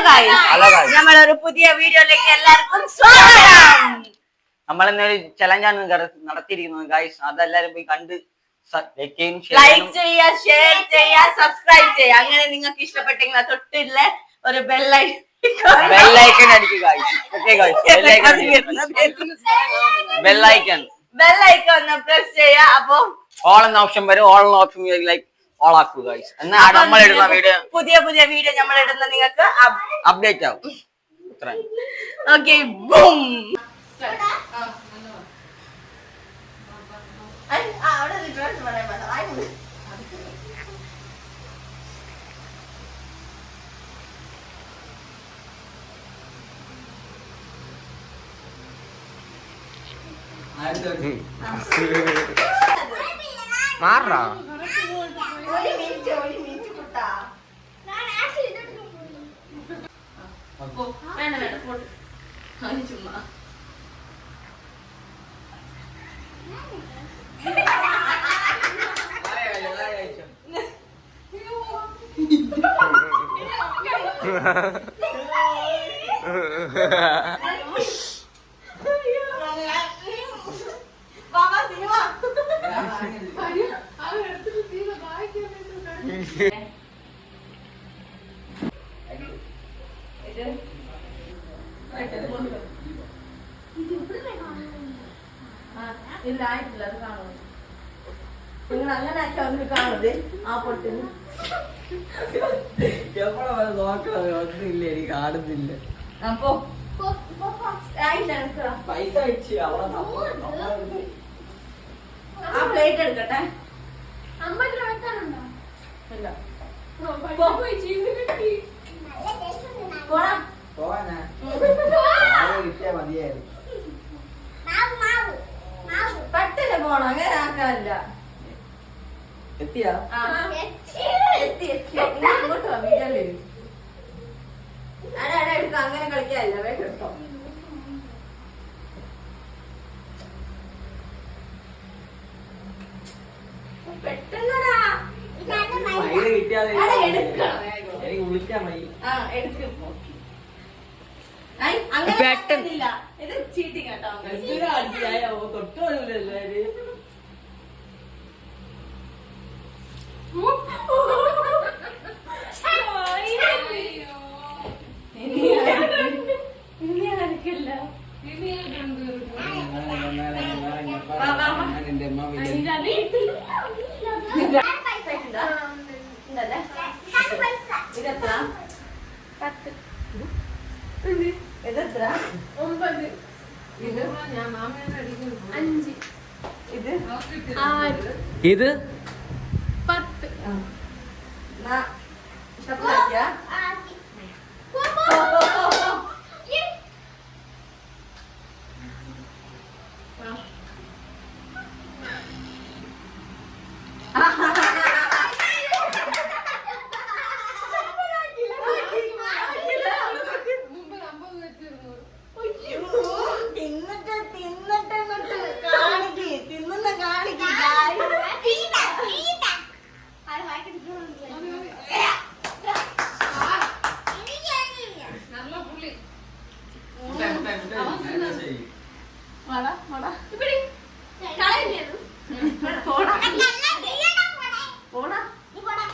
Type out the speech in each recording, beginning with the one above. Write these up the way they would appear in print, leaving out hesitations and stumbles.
നമ്മളൊരു പുതിയ വീഡിയോയിലേക്ക് എല്ലാവർക്കും സ്വാഗതം. നമ്മളിന്നൊരു ചലഞ്ചാണ് നടത്തിയിരിക്കുന്നത് ഗൈസ്. അതെല്ലാരും പോയി കണ്ട് ലൈക്ക് ചെയ്യുക, ഷെയർ ചെയ്യുക, സബ്സ്ക്രൈബ് ചെയ്യുക. അങ്ങനെ നിങ്ങൾക്ക് ഇഷ്ടപ്പെട്ടെങ്കിൽ തൊട്ടില്ല ഒരു ബെല്ലൈക്കൺ അടിക്കുക ഗൈസ്. ഓക്കേ ഗൈസ്, ബെല്ലൈക്കൺ ഒന്ന് പ്രസ് ചെയ്യുക. അപ്പൊ ഓൾ എന്ന ഓപ്ഷൻ വരും. ഓൾ എന്ന ഓപ്ഷൻ ലൈക്ക് ഓൾ ആക്കുക ഗൈസ്. എന്നാൽ നമ്മൾ ഇടുന്ന വീഡിയോ പുതിയ വീഡിയോ നമ്മൾ ഇടുന്ന നിങ്ങൾക്ക് അപ്ഡേറ്റ് ആവും. Okay, boom. മാറാ ചുമ്മാ ഇല്ല, ആയിട്ടില്ല. അത് കാണുന്നു. നിങ്ങൾ അങ്ങനെ ആക്കി ഒന്ന് കാണുന്നത് ആ പൊട്ടിന് ഒന്നുമില്ല, കാണുന്നില്ല. അപ്പൊ പൈസ ആ പ്ലേറ്റ് എടുക്കട്ടെ. ഇല്ല, മതിയായിരുന്നു. പെട്ടെന്ന് പോണം, അങ്ങനെ ആക്കാനില്ല. എത്തിയാ ഇങ്ങോട്ട് വാ, വീഡിയോയില് എടുക്കാം. അങ്ങനെ കളിക്കാനില്ല, വേഗം എടുത്തോ. പെട്ടെന്നടാ പെട്ടെന്നില്ല. ഇത് ചീറ്റിങ് കേട്ടോ. ഇത് 10.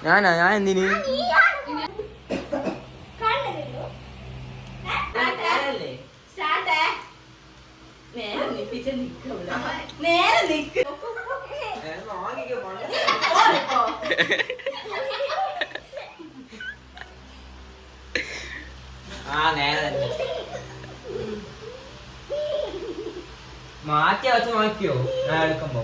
ഞാൻ എന്തിന് നേരെ നിക്ക്. മാറ്റി വെച്ച് നോക്കിയോ ഞാൻ എടുക്കുമ്പോ